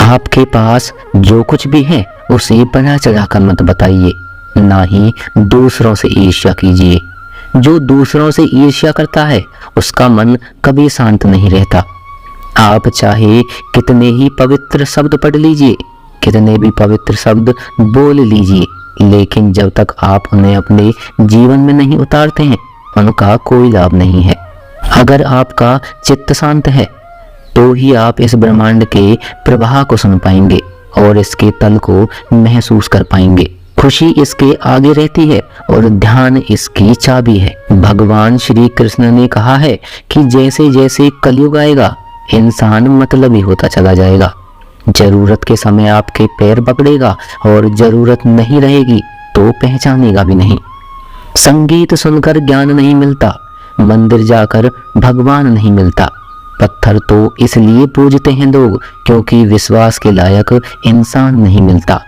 आपके पास जो कुछ भी है उसे बढ़ा चढ़ाकर मत बताइए, ना ही दूसरों से ईर्ष्या कीजिए। जो दूसरों से ईर्ष्या करता है उसका मन कभी शांत नहीं रहता। आप चाहे कितने ही पवित्र शब्द पढ़ लीजिए, कितने भी पवित्र शब्द बोल लीजिए, लेकिन जब तक आप उन्हें अपने जीवन में नहीं उतारते हैं उनका कोई लाभ नहीं है। अगर आपका चित्त शांत है तो ही आप इस ब्रह्मांड के प्रवाह को सुन पाएंगे और इसके तल को महसूस कर पाएंगे। खुशी इसके आगे रहती है और ध्यान इसकी चाबी है। भगवान श्री कृष्ण ने कहा है कि जैसे जैसे कलयुग आएगा इंसान मतलबी होता चला जाएगा। जरूरत के समय आपके पैर पकड़ेगा और जरूरत नहीं रहेगी तो पहचानेगा भी नहीं। संगीत सुनकर ज्ञान नहीं मिलता, मंदिर जाकर भगवान नहीं मिलता। पत्थर तो इसलिए पूजते हैं लोग क्योंकि विश्वास के लायक इंसान नहीं मिलता।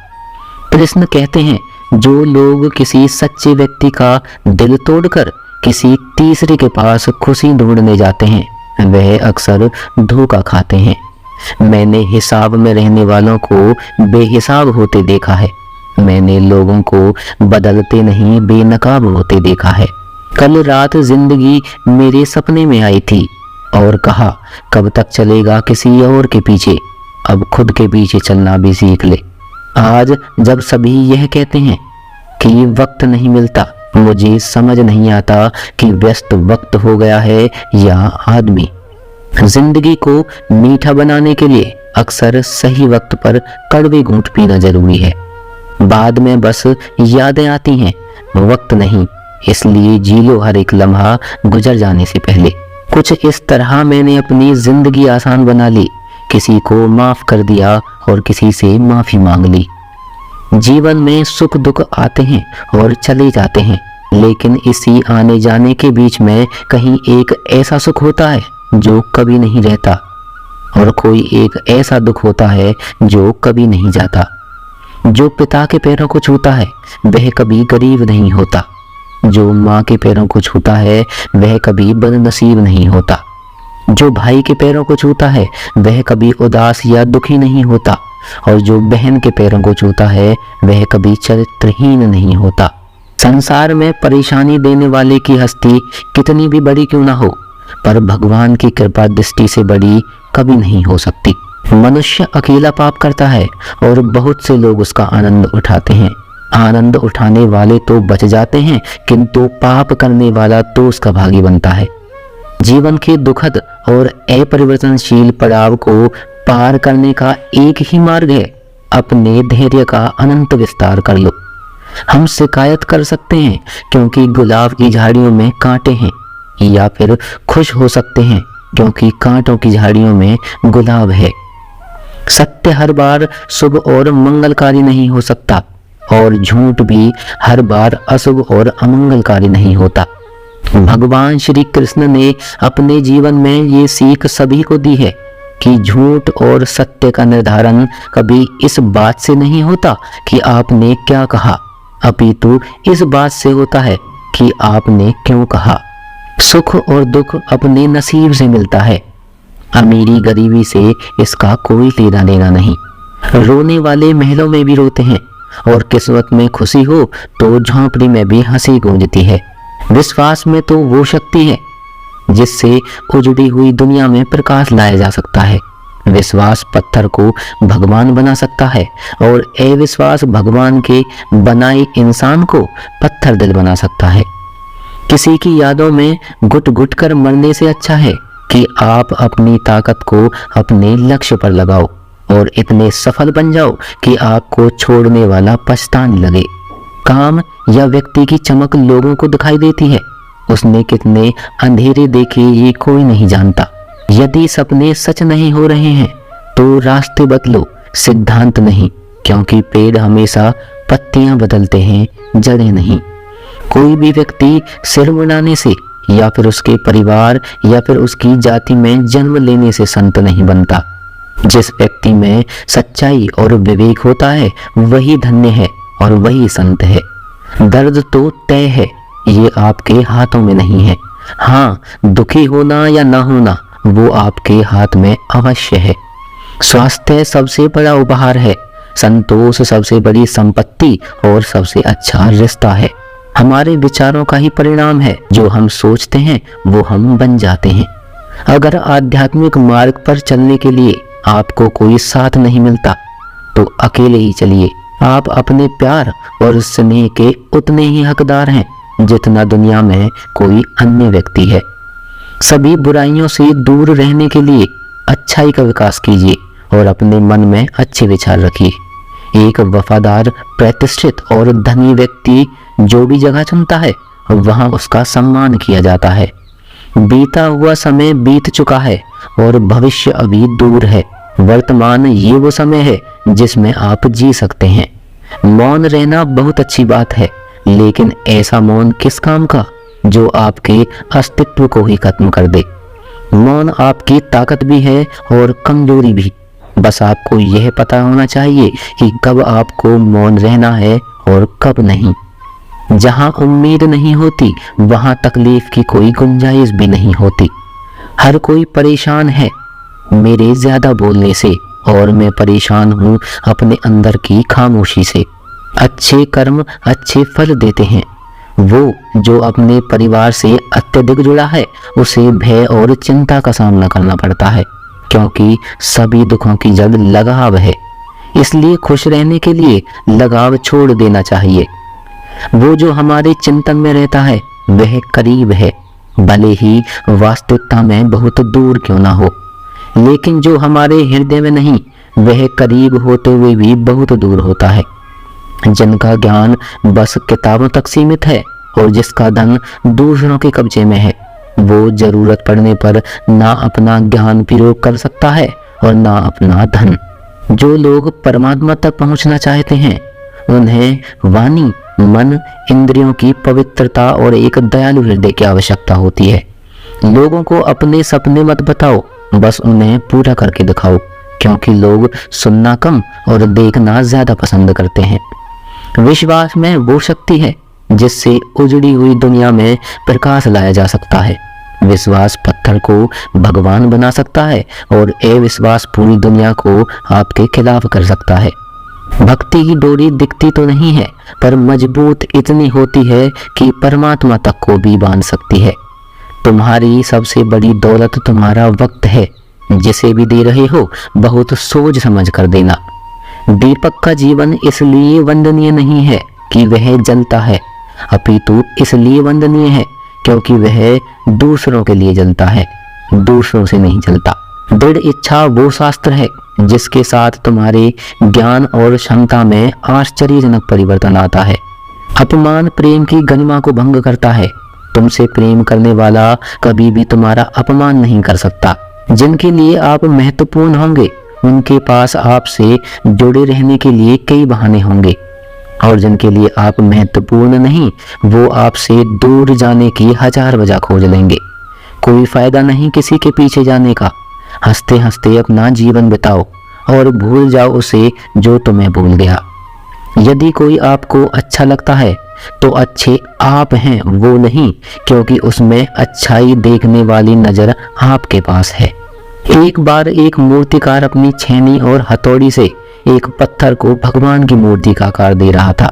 कृष्ण कहते हैं जो लोग किसी सच्चे व्यक्ति का दिल तोड़कर किसी तीसरे के पास खुशी ढूंढने जाते हैं वह अक्सर धोखा खाते हैं। मैंने हिसाब में रहने वालों को बेहिसाब होते देखा है। मैंने लोगों को बदलते नहीं बेनकाब होते देखा है। कल रात जिंदगी मेरे सपने में आई थी और कहा कब तक चलेगा किसी और के पीछे, अब खुद के पीछे चलना भी सीख ले। आज जब सभी यह कहते हैं कि वक्त नहीं मिलता, मुझे समझ नहीं आता कि व्यस्त वक्त हो गया है या आदमी। जिंदगी को मीठा बनाने के लिए अक्सर सही वक्त पर कड़वे घूंट पीना जरूरी है। बाद में बस यादें आती हैं, वक्त नहीं, इसलिए जी लो हर एक लम्हा गुजर जाने से पहले। कुछ इस तरह मैंने अपनी जिंदगी आसान बना ली, किसी को माफ कर दिया और किसी से माफी मांग ली। जीवन में सुख दुख आते हैं और चले जाते हैं, लेकिन इसी आने जाने के बीच में कहीं एक ऐसा सुख होता है जो कभी नहीं रहता और कोई एक ऐसा दुख होता है जो कभी नहीं जाता। जो पिता के पैरों को छूता है वह कभी गरीब नहीं होता। जो माँ के पैरों को छूता है वह कभी बदनसीब नहीं होता। जो भाई के पैरों को छूता है वह कभी उदास या दुखी नहीं होता और जो बहन के पैरों को छूता है वह कभी चरित्रहीन नहीं होता। संसार में परेशानी देने वाले की हस्ती कितनी भी बड़ी क्यों ना हो, पर भगवान की कृपा दृष्टि से बड़ी कभी नहीं हो सकती। मनुष्य अकेला पाप करता है और बहुत से लोग उसका आनंद उठाते हैं। आनंद उठाने वाले तो बच जाते हैं किंतु पाप करने वाला तो उसका भागी बनता है। जीवन के दुखद और अपरिवर्तनशील पड़ाव को पार करने का एक ही मार्ग है, अपने धैर्य का अनंत विस्तार कर लो। हम शिकायत कर सकते हैं क्योंकि गुलाब की झाड़ियों में कांटे हैं, या फिर खुश हो सकते हैं क्योंकि कांटों की झाड़ियों में गुलाब है। सत्य हर बार शुभ और मंगलकारी नहीं हो सकता और झूठ भी हर बार अशुभ और अमंगलकारी नहीं होता। भगवान श्री कृष्ण ने अपने जीवन में ये सीख सभी को दी है कि झूठ और सत्य का निर्धारण कभी इस बात से नहीं होता कि आपने क्या कहा, अपितु इस बात से होता है कि आपने क्यों कहा। सुख और दुख अपने नसीब से मिलता है, अमीरी गरीबी से इसका कोई लेना देना नहीं। रोने वाले महलों में भी रोते हैं और किस्मत में खुशी हो तो झोंपड़ी में भी हंसी गूंजती है। विश्वास में तो वो शक्ति है जिससे उजड़ी हुई दुनिया में प्रकाश लाया जा सकता है। विश्वास पत्थर को भगवान बना सकता है और अविश्वास भगवान के बनाए इंसान को पत्थर दिल बना सकता है। किसी की यादों में घुट घुट कर मरने से अच्छा है कि आप अपनी ताकत को अपने लक्ष्य पर लगाओ और इतने सफल बन जाओ कि आपको छोड़ने वाला पछताने लगे। काम या व्यक्ति की चमक लोगों को दिखाई देती है, उसने कितने अंधेरे देखे ये कोई नहीं जानता। यदि सपने सच नहीं हो रहे हैं तो रास्ते बदलो, सिद्धांत नहीं, क्योंकि पेड़ हमेशा पत्तियां बदलते हैं, जड़ें नहीं। कोई भी व्यक्ति सिर मुड़ाने से या फिर उसके परिवार या फिर उसकी जाति में जन्म लेने से संत नहीं बनता। जिस व्यक्ति में सच्चाई और विवेक होता है वही धन्य है और वही संत है। दर्द तो तय है, ये आपके हाथों में नहीं है। हाँ, दुखी होना या ना होना वो आपके हाथ में अवश्य है। स्वास्थ्य सबसे बड़ा उपहार है, संतोष सबसे बड़ी संपत्ति और सबसे अच्छा रिश्ता है। हमारे विचारों का ही परिणाम है, जो हम सोचते हैं वो हम बन जाते हैं। अगर आध्यात्मिक मार्ग पर चलने के लिए आपको कोई साथ नहीं मिलता तो अकेले ही चलिए। आप अपने प्यार और स्नेह के उतने ही हकदार हैं जितना दुनिया में कोई अन्य व्यक्ति है। सभी बुराइयों से दूर रहने के लिए अच्छाई का विकास कीजिए और अपने मन में अच्छे विचार रखिए। एक वफादार, प्रतिष्ठित और धनी व्यक्ति जो भी जगह चुनता है वहां उसका सम्मान किया जाता है। बीता हुआ समय बीत चुका है और भविष्य अभी दूर है। वर्तमान ये वो समय है जिसमें आप जी सकते हैं। मौन रहना बहुत अच्छी बात है, लेकिन ऐसा मौन किस काम का जो आपके अस्तित्व को ही खत्म कर दे। मौन आपकी ताकत भी है और कमजोरी भी। बस आपको यह पता होना चाहिए कि कब आपको मौन रहना है और कब नहीं। जहां उम्मीद नहीं होती वहां तकलीफ की कोई गुंजाइश भी नहीं होती। हर कोई परेशान है मेरे ज्यादा बोलने से, और मैं परेशान हूँ अपने अंदर की खामोशी से। अच्छे कर्म अच्छे फल देते हैं। वो जो अपने परिवार से अत्यधिक जुड़ा है उसे भय और चिंता का सामना करना पड़ता है, क्योंकि सभी दुखों की जड़ लगाव है। इसलिए खुश रहने के लिए लगाव छोड़ देना चाहिए। वो जो हमारे चिंतन में रहता है वह करीब है, भले ही वास्तविकता में बहुत दूर क्यों ना हो। लेकिन जो हमारे हृदय में नहीं वह करीब होते हुए भी बहुत दूर होता है। जिनका ज्ञान बस किताबों तक सीमित है और जिसका धन दूसरों के कब्जे में है, वो जरूरत पड़ने पर ना अपना ज्ञान प्रयोग कर सकता है और ना अपना धन। जो लोग परमात्मा तक पहुंचना चाहते हैं उन्हें वाणी, मन, इंद्रियों की पवित्रता और एक दयालु हृदय की आवश्यकता होती है। लोगों को अपने सपने मत बताओ, बस उन्हें पूरा करके दिखाओ, क्योंकि लोग सुनना कम और देखना ज्यादा पसंद करते हैं। विश्वास में वो शक्ति है जिससे उजड़ी हुई दुनिया में प्रकाश लाया जा सकता है। विश्वास पत्थर को भगवान बना सकता है और अविश्वास पूरी दुनिया को आपके खिलाफ कर सकता है। भक्ति की डोरी दिखती तो नहीं है, पर मजबूत इतनी होती है कि परमात्मा तक को भी बांध सकती है। तुम्हारी सबसे बड़ी दौलत तुम्हारा वक्त है। जिसे भी दे रहे हो बहुत सोच समझ कर देना। दीपक का जीवन इसलिए वंदनीय नहीं है कि वह जलता है, अपितु इसलिए वंदनीय है क्योंकि वह दूसरों के लिए जलता है, दूसरों से नहीं जलता। दृढ़ इच्छा वो शास्त्र है जिसके साथ तुम्हारे ज्ञान और क्षमता में आश्चर्यजनक परिवर्तन आता है। अपमान प्रेम की गरिमा को भंग करता है। तुमसे प्रेम करने वाला कभी भी तुम्हारा अपमान नहीं कर सकता। जिनके लिए आप महत्वपूर्ण होंगे उनके पास आपसे जुड़े रहने के लिए कई बहाने होंगे, और जिनके लिए आप महत्वपूर्ण नहीं वो आपसे दूर जाने की हजार वजह खोज लेंगे। कोई फायदा नहीं किसी के पीछे जाने का। हंसते हंसते अपना जीवन बिताओ और भूल जाओ उसे जो तुम्हें भूल गया। यदि कोई आपको अच्छा लगता है तो अच्छे आप हैं, वो नहीं, क्योंकि उसमें अच्छाई देखने वाली नजर आपके पास है। एक बार एक मूर्तिकार अपनी छेनी और हथौड़ी से एक पत्थर को भगवान की मूर्ति का आकार दे रहा था।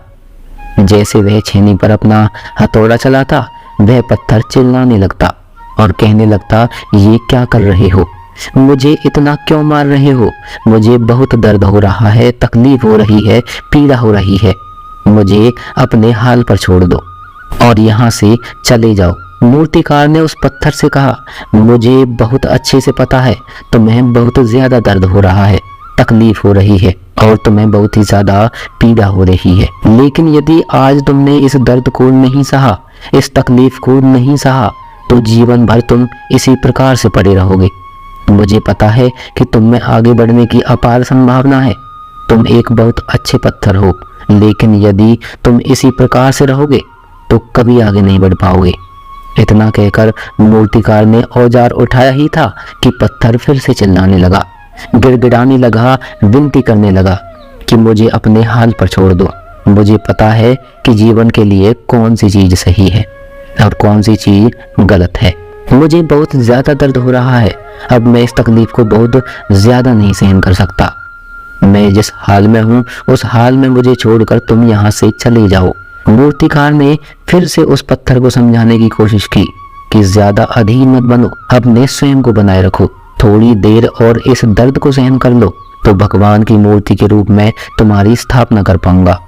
जैसे वह छेनी पर अपना हथौड़ा चलाता वह पत्थर चिल्लाने लगता और कहने लगता, ये क्या कर रहे हो, मुझे इतना क्यों मार रहे हो, मुझे बहुत दर्द हो रहा है, तकलीफ हो रही है, पीड़ा हो रही है, मुझे अपने हाल पर छोड़ दो और यहाँ से चले जाओ। मूर्तिकार ने उस पत्थर से कहा, मुझे बहुत अच्छे से पता है तुम्हें बहुत ज्यादा दर्द हो रहा है, तकलीफ हो रही है और तुम्हें बहुत ही ज्यादा पीड़ा हो रही है, लेकिन यदि आज तुमने इस दर्द को नहीं सहा, इस तकलीफ को नहीं सहा, तो जीवन भर तुम इसी प्रकार से पड़े रहोगे। मुझे पता है कि तुम में आगे बढ़ने की अपार संभावना है। तुम एक बहुत अच्छे पत्थर हो, लेकिन यदि तुम इसी प्रकार से रहोगे तो कभी आगे नहीं बढ़ पाओगे। इतना कहकर मूर्तिकार ने औजार उठाया ही था कि पत्थर फिर से चिल्लाने लगा, गिड़गिड़ाने लगा, विनती करने लगा कि मुझे अपने हाल पर छोड़ दो। मुझे पता है कि जीवन के लिए कौन सी चीज सही है और कौन सी चीज गलत है। मुझे बहुत ज्यादा दर्द हो रहा है, अब मैं इस तकलीफ को बहुत ज्यादा नहीं सहन कर सकता। मैं जिस हाल में हूँ उस हाल में मुझे छोड़कर तुम यहाँ से चले जाओ। मूर्तिकार ने फिर से उस पत्थर को समझाने की कोशिश की कि ज्यादा अधीन मत बनो, अपने स्वयं को बनाए रखो, थोड़ी देर और इस दर्द को सहन कर लो तो भगवान की मूर्ति के रूप में तुम्हारी स्थापना कर पाऊंगा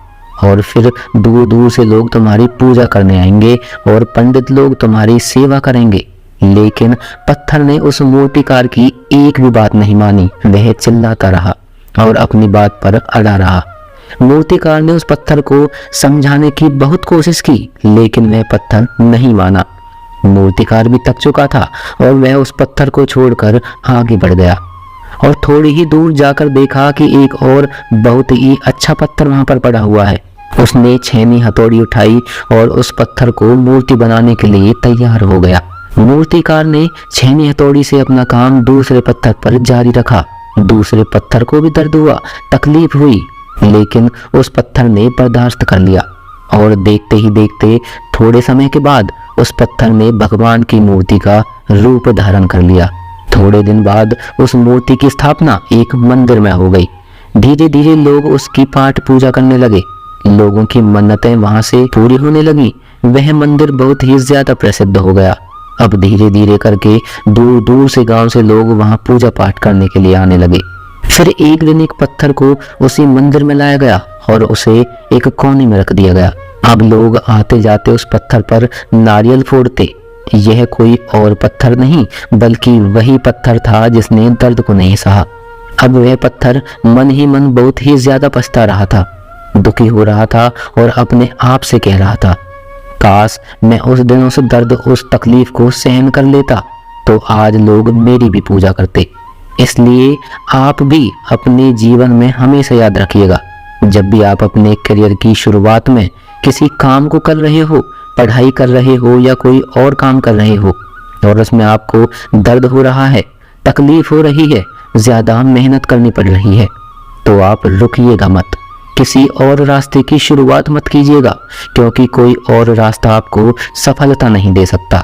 और फिर दूर दूर से लोग तुम्हारी पूजा करने आएंगे और पंडित लोग तुम्हारी सेवा करेंगे। लेकिन पत्थर ने उस मूर्तिकार की एक भी बात नहीं मानी। वह चिल्लाता रहा और अपनी बात पर अड़ा रहा। मूर्तिकार ने उस पत्थर को समझाने की बहुत कोशिश की, लेकिन वह पत्थर नहीं माना। मूर्तिकार भी थक चुका था और वह उस पत्थर को छोड़कर आगे बढ़ गया और थोड़ी ही दूर जाकर देखा कि एक और बहुत ही अच्छा पत्थर वहां पर पड़ा हुआ है। उसने छेनी हथौड़ी उठाई और उस पत्थर को मूर्ति बनाने के लिए तैयार हो गया। मूर्तिकार ने छेनी हथौड़ी से अपना काम दूसरे पत्थर पर जारी रखा। दूसरे पत्थर को भी दर्द हुआ, तकलीफ हुई, लेकिन उस पत्थर ने बर्दाश्त कर लिया और देखते ही देखते थोड़े समय के बाद उस पत्थर ने भगवान की मूर्ति का रूप धारण कर लिया। थोड़े दिन बाद उस मूर्ति की स्थापना एक मंदिर में हो गई। धीरे धीरे लोग उसकी पाठ पूजा करने लगे। लोगों की मन्नतें वहां से पूरी होने लगी। वह मंदिर बहुत ही ज्यादा प्रसिद्ध हो गया। अब धीरे धीरे करके दूर दूर से गांव से लोग वहां पूजा पाठ करने के लिए आने लगे। फिर एक दिन एक पत्थर को उसी मंदिर में लाया गया और उसे एक कोने में रख दिया गया। अब लोग आते जाते उस पत्थर पर नारियल फोड़ते। यह कोई और पत्थर नहीं बल्कि वही पत्थर था जिसने दर्द को नहीं सहा। अब वह पत्थर मन ही मन बहुत ही ज्यादा पछता रहा था, दुखी हो रहा था और अपने आप से कह रहा था, काश मैं उस दिन उस दर्द उस तकलीफ को सहन कर लेता तो आज लोग मेरी भी पूजा करते। इसलिए आप भी अपने जीवन में हमेशा याद रखिएगा, जब भी आप अपने करियर की शुरुआत में किसी काम को कर रहे हो, पढ़ाई कर रहे हो या कोई और काम कर रहे हो और उसमें आपको दर्द हो रहा है, तकलीफ हो रही है, ज्यादा मेहनत करनी पड़ रही है, तो आप रुकिएगा मत, किसी और रास्ते की शुरुआत मत कीजिएगा, क्योंकि कोई और रास्ता आपको सफलता नहीं दे सकता।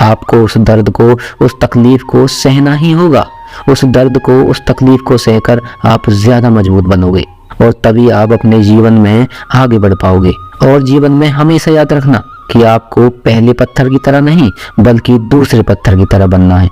आपको उस दर्द को, उस तकलीफ को सहना ही होगा। उस दर्द को, उस तकलीफ को सहकर आप ज्यादा मजबूत बनोगे और तभी आप अपने जीवन में आगे बढ़ पाओगे। और जीवन में हमेशा याद रखना कि आपको पहले पत्थर की तरह नहीं बल्कि दूसरे पत्थर की तरह बनना है।